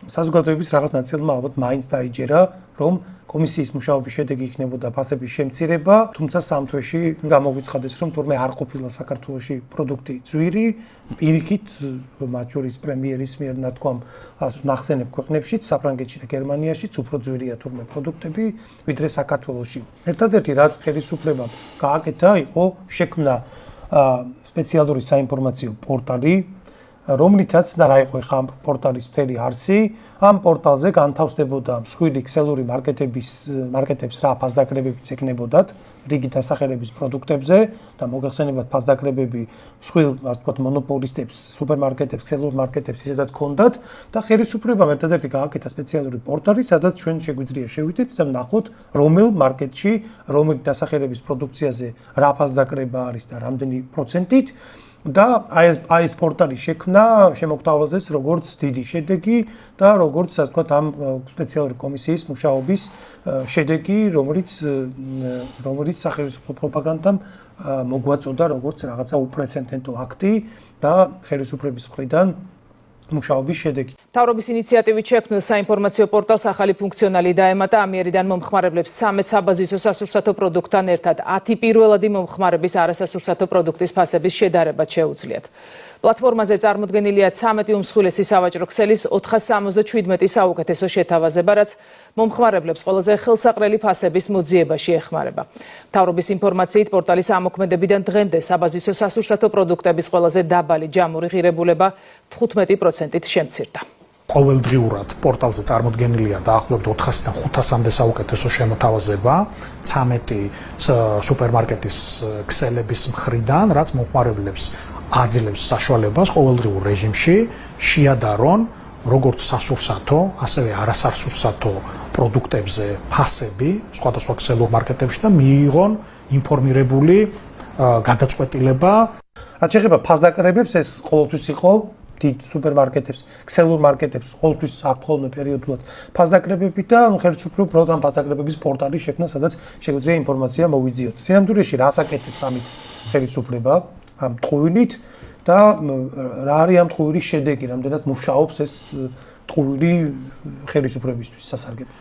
საზოგადოების რაღაც ნაწილმა ალბათ მაინც დაიჯერა, რომ კომისიის მუშაობის შედეგი იქნებოდა ფასების შემცირება, თუმცა სამ თვეში გამოგვიცხადეს, რომ თურმე არ ყოფილა საქართველოში პროდუქტი ძვირი, პირიქით მათ შორის პრემიერის მიერ ნათქვამ ნახსენებ ქვეყნებშიც, საფრანგეთში და გერმანიაშიც უფრო ძვირია თურმე პროდუქტები, ვიდრე საქართველოში. ერთადერთი რაც ხელისუფლებამ გააკეთა, იყო შექმნა სპეციალური საინფორმაციო პორტალი, რომლითაც და რა იყო ხა პორტალის მთელი არსი, ამ პორტალზე განთავსდებოდა მსხვილი ქსელური მარკეტებს რა ფასდაკრებებიც ეკნებოდათ რიგი დასახელების პროდუქტებზე და მოგეხსენებათ ფასდაკრებები მსხვილ, ასე ვთქვათ, მონოპოლისტებს, სუპერმარკეტებს, ქსელურ მარკეტებს ისედაც ჰქონდათ და ხელისუფლებამ ერთადერთი გააკეთა სპეციალური პორტალი, სადაც ჩვენ შეგვიძლია შევიდეთ და ვნახოთ, რომელ მარკეტში, რომელი დასახელების პროდუქციაზე რა ფასდაკრება არის და რამდენი პროცენტით და აი ეს პორტალი შექმნა შემოგთავაზეს როგორც დიდი შედეგი და როგორც ასე ვთქვათ ამ სპეციალური კომისიის მუშაობის შედეგი, რომელიც სახელმწიფო პროპაგანდამ მოგვაწოდა როგორც რაღაცა უპრეცედენტო აქტი და ხელისუფლების მხრიდან მუშაობის შედეგი. მთავრობის ინიციატივით შექმნილ საინფორმაციო პორტალს ახალი ფუნქციონალი დაემატა, ამიერიდან მომხმარებლებს 13 საბაზისო სასურსათო პროდუქტთან ერთად 10 პირველადი მომხმარების არასასურსათო პროდუქტის ფასების შედარებაც შეუძლიათ. პლატფორმაზე წარმოდგენილია 13 უმსხვილესი სავაჭრო ქსელის 477 საუკეთესო შეთავაზება, რაც მომხმარებლებს ყველაზე ხელსაყრელი ფასების მოძიებაში ეხმარება. მთავრობის ინფორმაციით პორტალის ამოქმედებიდან დღემდე საბაზისო სასურსათო პროდუქტების ყველაზე დაბალი ჯამური ღირებულება 15%-ით შემცირდა. ყოველდღიურად პორტალზე წარმოდგენილია დაახლოებით 400-დან 500-მდე საუკეთესო შემოთავაზება 13 სუპერმარკეტის ქსელების მხრიდან, რაც მომხმარებლებს აძლევს საშუალებას ყოველდღიურ რეჟიმში შეადარონ როგორც სასურსათო, ასევე არასასურსათო პროდუქტებზე ფასები სხვადასხვა ქსელურ მარკეტებში და მიიღონ ინფორმირებული გადაწყვეტილება. რაც შეეხება ფასდაკრებებს, ეს ყოველთვის იყო დიდ სუპერმარკეტებს, ქსელურ მარკეტებს ყოველთვის აქვთ ხოლმე პერიოდულად ფასდაკრებები და ხელისუფლება უბრალოდ ამ ფასდაკრებების პორტალი შექმნა, სადაც შეგვიძლია ინფორმაცია მოვიძიოთ. სინამდვილეში რას აკეთებს ამით ხელისუფლება? ამ ტყუილით და რა არის ამ ტყუილის შედეგი, რამდენად მუშაობს ეს ტყუილი ხელისუფლებისთვის სასარგებლო.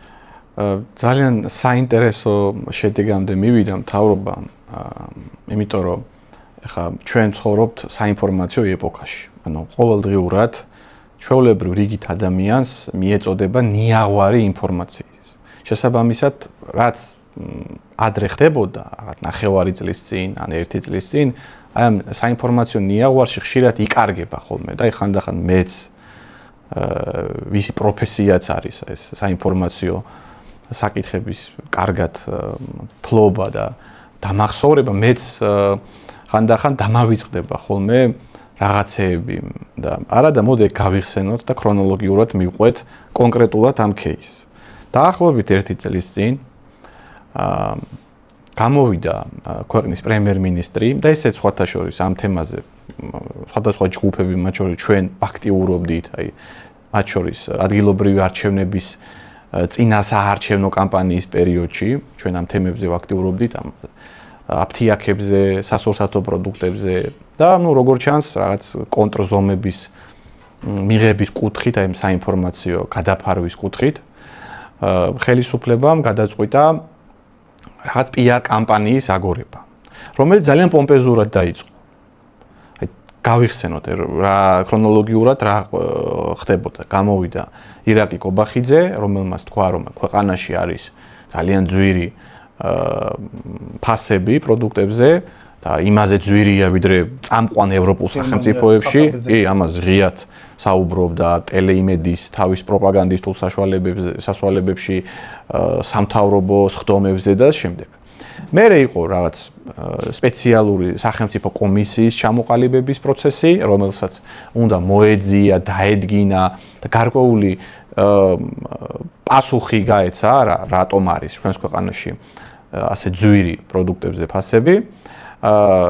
ძალიან საინტერესო შედეგამდე მივიდა მთავრობა, იმიტომ რომ ეხა ჩვენ ცხოვრობთ საინფორმაციო ეპოქაში. ანუ ყოველდღიურად ჩვეულებრივ რიგით ადამიანს მიეწოდება ნიაღვარი ინფორმაციის. შესაბამისად, რაც ადრე ხდებოდა, ნახევარი წლის წინ, ან 1 წლის წინ, აი ამ საინფორმაციო ნიაღვარში ხშირად იკარგება ხოლმე და ხანდახან მეც ვისი პროფესიაც არის ეს საინფორმაციო საკითხების კარგად ფლობა და დამახსოვრება, მეც ხანდახან დამავიწყდება ხოლმე რაღაცეები და არა და მოდი გავიხსენოთ და ქრონოლოგიურად მივყვეთ კონკრეტულად ამ кейსს. დაახლოებით 1 წლის წინ გამოვიდა ქვეყნის პრემიერ-მინისტრი და ესეც სხვათა შორის ამ თემაზე სხვადასხვა ჯგუფები, მათ შორის ჩვენ აქტიურობდით, აი მათ შორის ადგილობრივი არჩევნების წინა საარჩევნო კამპანიის პერიოდში ჩვენ ამ თემებზე ვაქტიურობდით, ამ აფთიაქებზე, სასურსათო პროდუქტებზე და ნუ როგორც ჩანს, რაღაც კონტრზომების მიღების კუთხით, აი საინფორმაციო გადაფარვის კუთხით ხელისუფლებამ გადაწყვიტა რაღაც PR კამპანიის აგორება, რომელიც ძალიან პომპეზურად დაიწყო. აი გავიხსენოთ რა ქრონოლოგიურად რა ხდებოდა. გამოვიდა ირაკლი კობახიძე, რომელმაც თქვა, რომ ქვეყანაში არის ძალიან ძვირი ფასები პროდუქტებზე და იმაზე ძვირია, ვიდრე წამყვან ევროპულ სახელმწიფოებში. კი, ამას ღიად საუბრობდა ტელეიმედის თავის პროპაგანდისტულ საშუალებებში, სამთავრობო სხდომებზე და შემდეგ. მერე იყო რაღაც სპეციალური სახელმწიფო კომისიის ჩამოყალიბების პროცესი, რომელსაც უნდა მოეძია, დაედგინა და გარკვეული პასუხი გაეცა, რატომ არის ჩვენს ქვეყანაში ასე ძვირი პროდუქტებზე ფასები.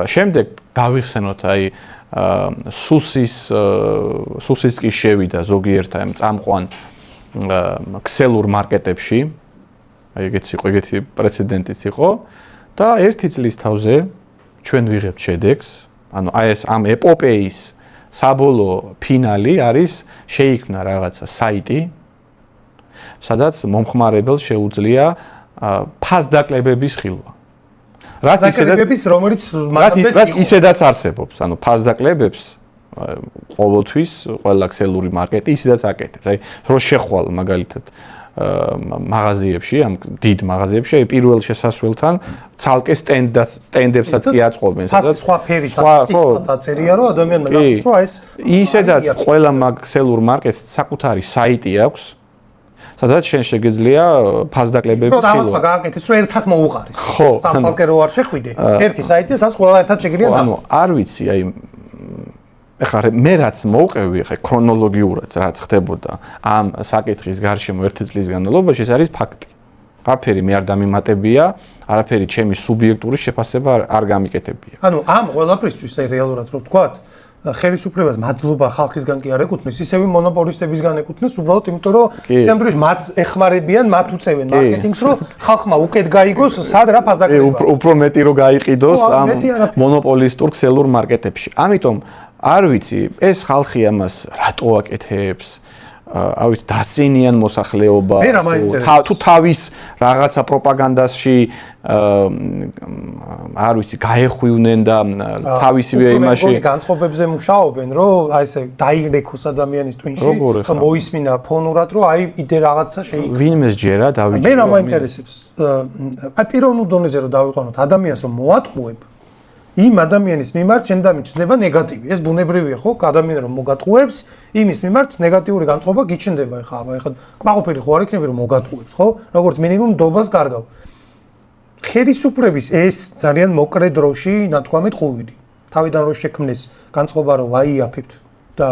შემდეგ გავიხსენოთ აი სუსის კი შევიდა ზოგიერთ აი წამყვან ქსელურ მარკეტებში. აი ეგეთი პრეცედენტიც იყო და 1 წლის თავზე ჩვენ ვიღებთ შედეგს. ანუ აი ეს ამ ეპოპეის საბოლოო ფინალი არის შეიქმნა რაღაცა საიტი, სადაც მომხმარებელს შეუძლია ფასდაკლებების ხილვა. რაც რომელიც ისედაც არსებობს, ანუ ფასდაკლებებს ყოველთვის ყველა ქსელური მარკეტი ისედაც აკეთებს. აი, რო შეხვალ მაგალითად მაღაზიებში, ამ დიდ მაღაზიებში, აი პირველ შესასვლელთან ცალკე სტენდებსაც კი აწყობენ, სადაც სხვა ფერი დაწერია, რომ ადამიანმა ნახოს, რომ ეს ისედაც ყველა მაგ ქსელურ მარკეტს საკუთარი საიტი აქვს, სადაც შენ შეგეძლია ფასდაკლებების ხილვა. რომ გააკეთეს, რომ ერთად მოუყარის. სამფალკე რო არ შეხვიდე, ერთი საიტი, სადაც ყველა ერთად შეგიძლია ნახო. ანუ არ ვიცი, აი ეხლა მე რაც მოვყევი, ეხლა ქრონოლოგიურად რაც ხდებოდა ამ საკითხის გარშემო ერთი წლის განმავლობაში, ეს არის ფაქტი. არაფერი მე არ დამიმატებია, არაფერი ჩემი სუბიექტური შეფასება არ გამიკეთებია. ანუ ამ ყველაფრისთვის აი რეალურად რო ვთქვათ, ხელისუფლებას მადლობა ხალხისგან კი არ ეკუთვნის, ისევე მონოპოლისტებისგან ეკუთვნის, უბრალოდ იმიტომ რომ სამდროს მათ ეხმარებიან, მათ უწევენ მარკეტინგს, რომ ხალხმა უკეთ გაიგოს, სად რა ფასდაკლება. უფრო მეტი რო გაიყიდოს ამ მონოპოლისტურ ქსელურ მარკეტებში. ამიტომ არ ვიცი, ეს ხალხი ამას რატო აკეთებს? ავით დასწინიან მოსახლეობა თუ თავის რაღაცა პროპაგანდაში არ ვიცი გაეხვიunen და თავისივე იმაში განწყობებზე მუშაობენ რომ აი ესე დაირეკოს ადამიანის ტვინში რომ მოისმინა ფონურად რომ აი იდე რაღაცა შეიკრიბა ვინმეს ჯერა დავიჭირო მე რა მაინტერესებს აი პიროვნულ დონეზე რომ დავიყვანოთ ადამიანს რომ მოატყუებ იმ ადამიანის მიმართ შენდამი ჩნდება ნეგატივი. ეს ბუნებრივია, ხო? ადამიანი რომ მოგატყუებს, იმის მიმართ ნეგატიური განწყობა გიჩნდება. ეხლა კმაყოფილი ხო არ იქნები რომ მოგატყუებს, ხო? როგორც მინიმუმ დობას კარგავ. ხელისუფლების ეს ძალიან მოკლე დროში, ნათქვამით ყუვილი. თავიდან რო შექმნეს განწყობა რომ ვაიაფებთ და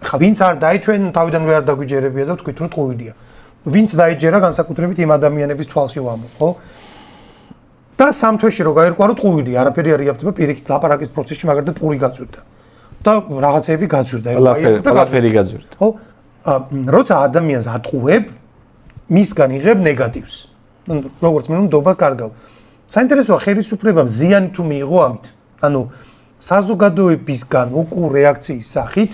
ხა ვინც არ დაიჩვენ, თავიდან ვერ დაგვიჯერებია და თქვით რომ ყუვილია. ვინც დაიჯერა განსაკუთრებით იმ ადამიანების თვალში ვამბობ, ხო? და სამთვეში რო გაერკვაროთ ყუვილი, არაფერი არ იაფთება პირიქით ლაპარაკის პროცესში, მაგრამ პური გაწვირდა. და რაღაცეები გაწვირდა, ყველაფერი გაწვირდა. ხო? როცა ადამიანს ატყუებ, მისგან იღებ ნეგატივს. როგორც მინიმუმ დობას კარგავ. საინტერესოა ხელისუფლებამ ზიანი თუ მიიღო ამით. ანუ საზოგადოებისგან უკუ რეაქციის სახით,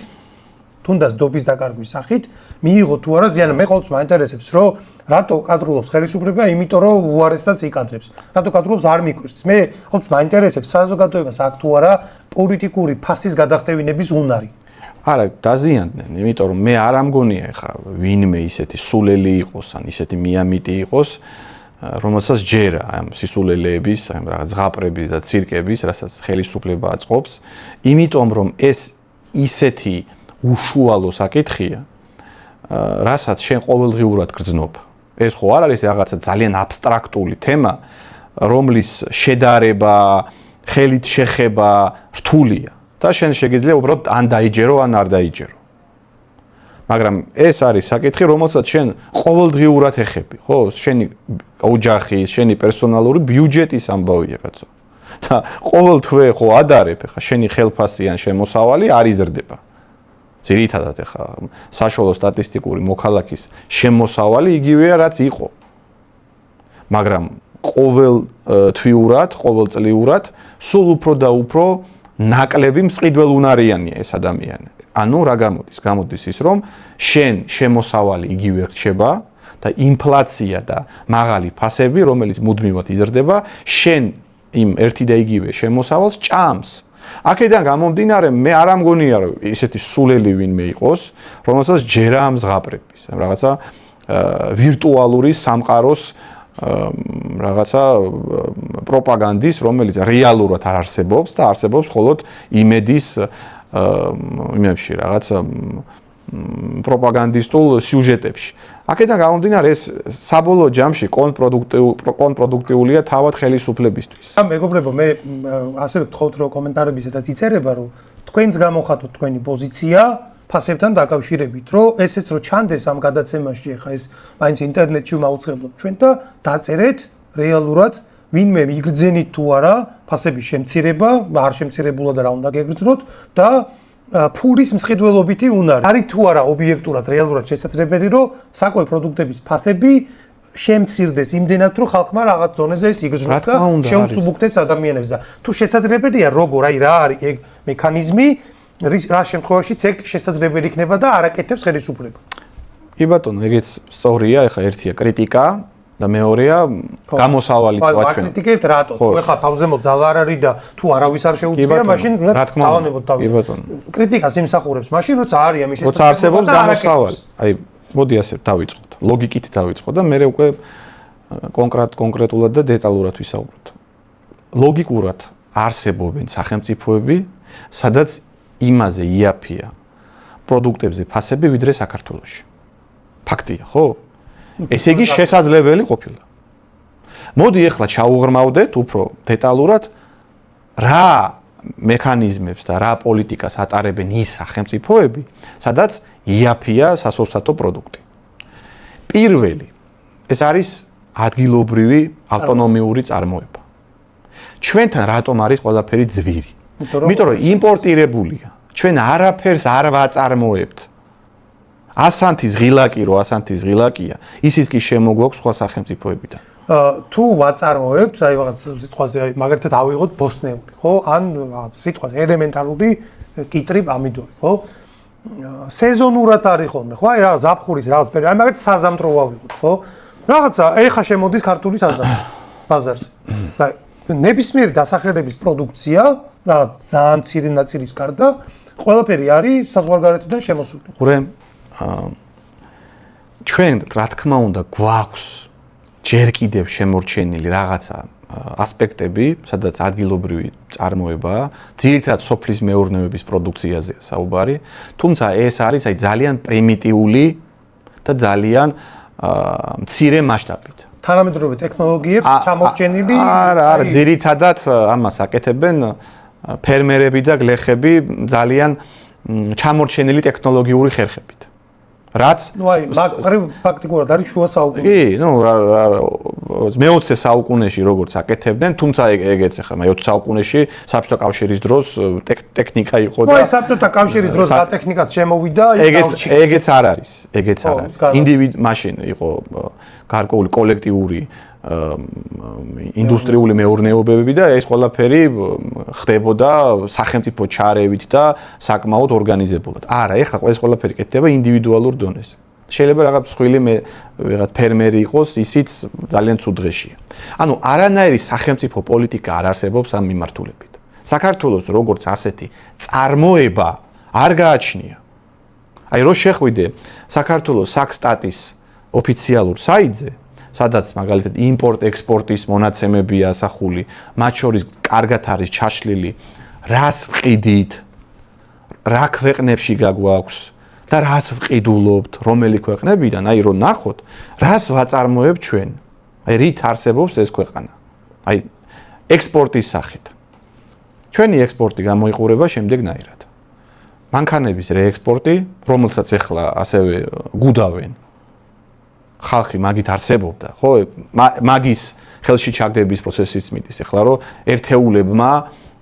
თუნდაც დობის დაკარგვის სახით, მიიღო თუ არა ზიანი. მე ყოველთვის მაინტერესებს, რომ რატო კადრულობს ხელისუფლება, იმიტომ რომ უარესსაც იკადრებს. რატო კადრულობს არ მიკვირს. მე ყოველთვის მაინტერესებს საზოგადოებას აქ თუ არა პოლიტიკური ფასის გადახდევინების უნარი. არა, დაზიანდნენ, იმიტომ რომ მე არ ამგონია ხა ვინმე ისეთი სულელი იყოს, ან ისეთი მიამიტი იყოს, რომელსაც ჯერა ამ სისულელეების, ამ რაღაც ზღაპრების და ცირკების, რასაც ხელისუფლება აწყობს, იმიტომ რომ ეს ისეთი უშუალო საკითხია, რასაც შენ ყოველდღიურად გრძნობ. ეს ხო არ არის რაღაცა ძალიან აბსტრაქტული თემა, რომლის შედარება, ხელით შეხება რთულია და შენ შეგიძლია უბრალოდ ან დაიჯერო, ან არ დაიჯერო. მაგრამ ეს არის საკითხი, რომელსაც შენ ყოველდღიურად ეხები, ხო? შენი ოჯახის, შენი პერსონალური ბიუჯეტის ამბავია, კაცო. და ყოველ თვე ხო ადარებ, ხა შენი ხელფასი ან შემოსავალი არ იზრდება. ძირითადად ეხა საშუალო სტატისტიკური მოქალაქის შემოსავალი იგივეა რაც იყო. მაგრამ ყოველ თვიურად, ყოველწლიურად სულ უფრო და უფრო ნაკლები მსყიდველუნარიანია ეს ადამიანი. ანუ რა გამოდის? გამოდის ის რომ შენ შემოსავალი იგივე რჩება და ინფლაცია და მაღალი ფასები, რომელიც მუდმივად იზრდება, შენ იმ ერთი და იგივე შემოსავალს ჭამს. აქედან გამომდინარე მე არ ამგონია რომ ისეთი სულელი ვინმე იყოს, რომელსაც ჯერა ამ ზღაპრების, რაღაცა ვირტუალური სამყაროს რაღაცა პროპაგანდის, რომელიც რეალურად არ არსებობს და არსებობს მხოლოდ იმედის იმებში რაღაც პროპაგანდისტულ სიუჟეტებში. აქედან გამომდინარე ეს საბოლოო ჯამში კონტრპროდუქტიულია თავად ხელისუფლებისთვის. მეგობრებო, მე ასევე ვთხოვთ რომ კომენტარებში სადაც იწერება რომ თქვენს გამოხატოთ თქვენი პოზიცია ფასებთან დაკავშირებით, რომ ესეც რო ჩანდეს ამ გადაცემაში, ახლა ეს მაინც ინტერნეტში მაუწყებლობთ ჩვენ და დაწერეთ რეალურად ვინმე იგრძენით თუ არა ფასების შემცირება, არ შემცირებულად რა უნდა გეგრძნოთ და ფულის მსყიდველობითი უნარი. არის თუ არა ობიექტურად რეალურად შესაძლებელი, რომ საკვე პროდუქტების ფასები შემცირდეს იმდენად, რომ ხალხმა რაღაც დონეზე ეს იგრძნოს და შეუსუბუქდეს ადამიანებს და თუ შესაძლებელია როგორ, აი რა არის ეგ მექანიზმი, რა შემთხვევაშიც ეგ შესაძლებელი იქნება და არ აკეთებს ხელისუფლება. კი ბატონო, ეგეც სწორია, ეხლა ერთია კრიტიკა და მეორეა გამოსავალი წვაჩვენა. კრიტიკებთ რატო? ეხლა თავზე მოძალა არ არის და თუ არავის არ შეუძლია, მაშინ უნდა დავანებოთ თავი. კი ბატონო. კრიტიკას იმსახურებს, მაშინ როცა არის ამის შესაძლებლობა. როცა არსებობს გამოსავალი. აი, მოდი ასე დავიწყოთ. ლოგიკით დავიწყოთ და მე უკვე კონკრეტულად და დეტალურად ვისაუბროთ. ლოგიკურად არსებობენ სახელმწიფოები, სადაც იმაზე იაფია პროდუქტებზე ფასები ვიდრე საქართველოში. ფაქტია, ხო? ესე იგი შესაძლებელი ყოფილა. მოდი ახლა ჩაუღრმავდეთ უფრო დეტალურად რა მექანიზმებს და რა პოლიტიკას ატარებენ ის სახელმწიფოები, სადაც იაფია სასურსათო პროდუქტი. პირველი, ეს არის ადგილობრივი ავტონომიური წარმოება. ჩვენთან რატომ არის ყველაფერი ძვირი? იმიტომ რომ იმპორტირებულია. ჩვენ არაფერს არ ვაწარმოებთ. ასანთის ღილაკი რო ასანთის ღილაკია, ისიც კი შემოგვაქვს სხვა სახელმწიფოებიდან. თუ ვაწარმოებთ, აი რაღაც სიტყვაზე მაგალითად ავიღოთ ბოსტნეული, ხო? ან რაღაც სიტყვაზე ელემენტარული კიტრი პამიდორი, ხო? სეზონურად არის ხოლმე, ხო? აი რაღაც ზაფხულის რაღაც პერიოდი, აი მაგალითად საზამთრო ავიღოთ, ხო? რაღაცა ეხა შემოდის ქართული საზამთრო ბაზარზე. და ნებისმიერი დასახელების პროდუქცია, რაღაც ძალიან მცირე ნაწილის გარდა, ყველაფერი არის საზღვარგარეთიდან შემოსული. ყურე, ჩვენ რა თქმა უნდა გვაქვს ჯერ კიდევ შემორჩენილი რაღაცა ასპექტები, სადაც ადგილობრივი წარმოებაა, ძირითადად სოფლის მეურნეობის პროდუქციაზე საუბარი, თუმცა ეს არის აი ძალიან პრიმიტიული და ძალიან მცირე მასშტაბით. თანამედროვე ტექნოლოგიებს ჩამორჩენილი არა, ძირითადად ამას აკეთებენ ფერმერები და გლეხები ძალიან ჩამორჩენილი ტექნოლოგიური ხერხებით. რაც ფაქტიკურად არის შუა საუკუნე. კი, მე-20 საუკუნეში როგორც აკეთებდნენ, თუმცა ეგეც ახლა მე-20 საუკუნეში საბჭოთა კავშირის დროს ტექნიკა იყო და აი საბჭოთა კავშირის დროს რა ტექნიკაც შემოვიდა, ეგეც არ არის, ეგეც არ არის. ინდივიდ მაშინ იყო გარკვეული კოლექტიური ინდუსტრიული მეურნეობები და ეს ყველაფერი ხდებოდა სახელმწიფო ჩარევით და საკმაოდ ორგანიზებულად. არა, ეხლა ეს ყველაფერი კეთდება ინდივიდუალურ დონეზე. შეიძლება რაღაც მსხვილი რაღაც ფერმერი იყოს, ისიც ძალიან ცუდ დღეშია. ანუ არანაირი სახელმწიფო პოლიტიკა არ არსებობს ამ მიმართულებით. საქართველოს როგორც ასეთი წარმოება არ გააჩნია. აი რო შეხვიდე საქართველოს საქსტატის ოფიციალურ საიტზე, სადაც მაგალითად იმპორტ-ექსპორტის მონაცემებია ასახული, მათ შორის კარგად არის ჩაშლილი რას ვყიდით, რა ქვეყნებში გაგვაქვს და რას ვყიდულობთ, რომელი ქვეყნებიდან, აი რომ ნახოთ, რას ვაწარმოებთ ჩვენ. აი რით არსებობს ეს ქვეყანა. აი ექსპორტის სახით. ჩვენი ექსპორტი გამოიყურება შემდეგნაირად. მანქანების რეექსპორტი, რომელსაც ახლა ასევე გუდავენ ხალხი მაგით არსებობდა, ხო? მაგის ხელში ჩაგდების პროცესიც მიდის. ახლა რომ ერთეულებმა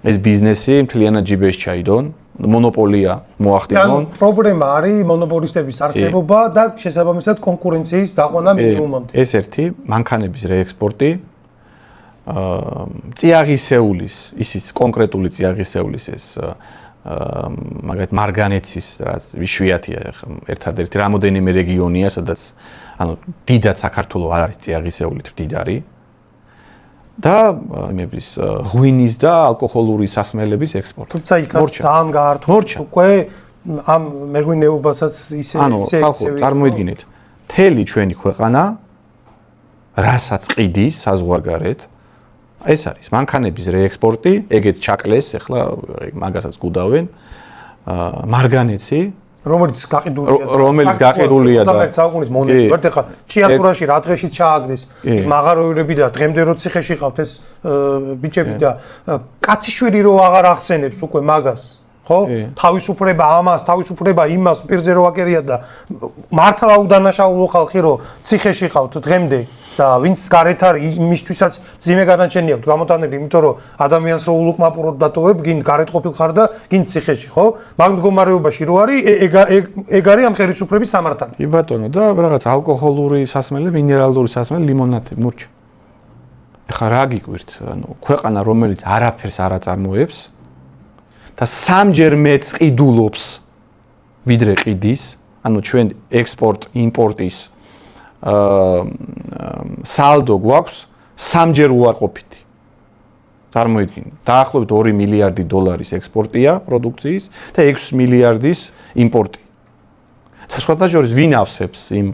ეს ბიზნესი მთლიანად ჯიბეს ჩაიდონ, მონოპოლია მოახდინონ. პრობლემა არის მონოპოლისტების არსებობა და შესაბამისად კონკურენციის დაყვანა მინიმუმამდე. ეს ერთი მანქანების რეექსპორტი, წიაღისეულის, ისიც კონკრეტული წიაღისეულის ეს მაგალითად მარგანეცის რაც იშვიათია, ერთადერთი რამოდენიმე რეგიონია, სადაც ანუ დიდად საქართველოს არ არის წიაღისეულით მდიდარი და იმების ღვინის და ალკოჰოლური სასმელების ექსპორტი. თუმცა იქაც ძალიან გაართულებს უკვე ამ მეღვინეობასაც ისე წარმოიდგინეთ, მთელი ჩვენი ქვეყანა რასაც ყიდის საზღვარგარეთ, ეს არის მანქანების რეექსპორტი, ეგეც ჩაკლეს, ახლა მაგასაც გუდავენ, მარგანეცი რომელიც გაყიდულია და 19 საუკუნის მონეტი. ვართ ახლა ჭიათურაში რა დღეში ჩააგდეს მაღაროელები და დღემდე რო ციხეში ყავთ ეს ბიჭები და კაციშვილი რო აღარ ახსენებს უკვე მაგას, ხო? თავისუფლება ამას, თავისუფლება იმას პირზე რო აკერია და მართლა უდანაშაულო ხალხი რო ციხეში ყავთ დღემდე და ვინც გარეთ არის იმისთვისაც ძიმე განაჩენი აქვს გამოტანილი, იმიტომ რომ ადამიანს რო ულუკმაპუროდ დატოვებ, გინ გარეთ ყოფილ ხარ და გინ ციხეში, ხო? მაგ მდგომარეობაში რო არის, ეგ არის ამ ხელისუფლების სამართალი. კი ბატონო, და რაღაც ალკოჰოლური სასმელი, მინერალური სასმელი, ლიმონადი, მურჩა. ეხლა რა გიკვირთ, ანუ ქვეყანა რომელიც არაფერს არ აწარმოებს და სამჯერ მეც ყიდულობს ვიდრე ყიდის, ანუ ჩვენ ექსპორტ-იმპორტის სალდო გვაქვს 3-ჯერ უარყოფითი. წარმოიდგინე, დაახლოებით 2 მილიარდი დოლარის ექსპორტია პროდუქციის და 6 მილიარდის იმპორტი. სხვათა შორის ვინ ავსებს იმ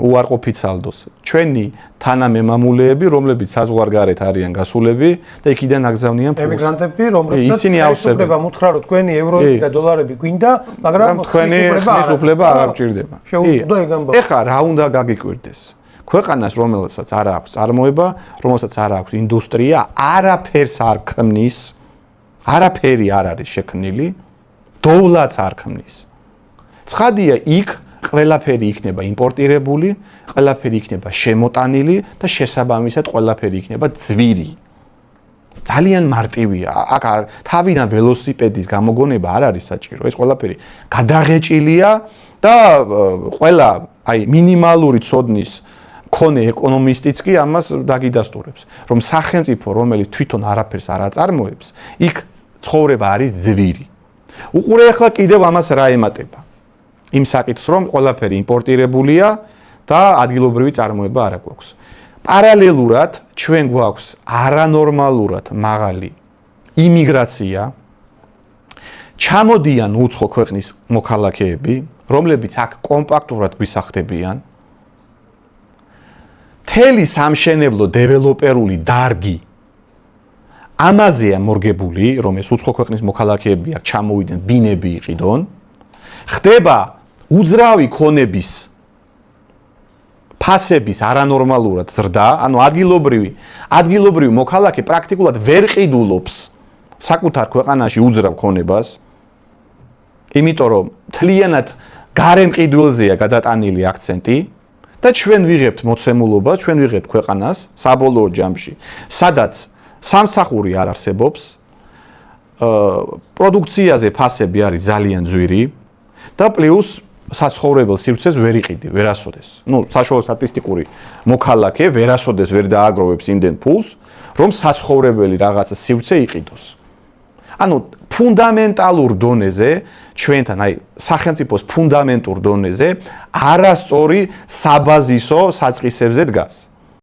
უარყოფით სალდოს? ჩვენი თანამემამულეები, რომლებიც საზღვარგარეთ არიან გასულები და იქიდან აგზავნიან ფულს. ემიგრანტები, რომლებსაც ხელისუფლება უთხრა, რომ თქვენი ევროები და დოლარები გვინდა, მაგრამ ხელისუფლება აღარ ჭირდება. შეუძლია ეგ ამბავი. ეხლა რა უნდა გაგიკვირდეს? ქვეყანას, რომელსაც არ აქვს წარმოება, რომელსაც არ აქვს ინდუსტრია, არაფერს არ ქმნის, არაფერი არ არის შექმნილი, დოვლაც არ ქმნის. ცხადია, იქ ყველაფერი იქნება იმპორტირებული, ყველაფერი იქნება შემოტანილი და შესაბამისად ყველაფერი იქნება ძვირი. ძალიან მარტივია. აქ თავიდან ველოსიპედის გამოგონება არ არის საჭირო. ეს ყველაფერი გადაღეჭილია და ყველა მინიმალური ცოდნის მქონე ეკონომისტიც კი ამას დაგიდასტურებს, რომ სახელმწიფო, რომელიც თვითონ არაფერს არ აწარმოებს, იქ ცხოვრება არის ძვირი. უყურე ახლა კიდევ ამას რა ემატება? იმ საკითხს, რომ ყველაფერი იმპორტირებულია და ადგილობრივი წარმოება არ აქვს. პარალელურად ჩვენ გვაქვს არანორმალურად მაღალი იმიგრაცია. ჩამოდიან უცხო ქვეყნის მოქალაქეები, რომლებიც აქ კომპაქტურად გვისახდებიან. მთელი სამშენებლო დეველოპერული დარგი ამაზეა მორგებული, რომ ეს უცხო ქვეყნის მოქალაქეები აქ ჩამოვიდნენ, ბინები იყიდონ. ხდება უძრავი ქონების ფასების არანორმალურად ზრდა, ანუ ადგილობრივი მოქალაქე პრაქტიკულად ვერ ყიდულობს საკუთარ ქვეყანაში უძრავ ქონებას, იმიტომ რომ მთლიანად გარე მყიდველზეა გადატანილი აქცენტი და ჩვენ ვიღებთ მოცემულობა, ჩვენ ვიღებთ ქვეყანას საბოლოო ჯამში, სადაც სამსახური არ არსებობს, პროდუქციაზე ფასები არის ძალიან ძვირი და პლუს საცხოვრებელ სივრცეს ვერ იყიდი, ვერასოდეს. საშუალო სტატისტიკური მოქალაქე ვერასოდეს ვერ დააგროვებს იმდენ ფულს, რომ საცხოვრებელი რაღაცა სივრცე იყიდოს. ანუ ფუნდამენტალურ დონეზე, ჩვენთან, სახელმწიფოს ფუნდამენტურ დონეზე არასწორი საბაზისო საწყისებზე დგას.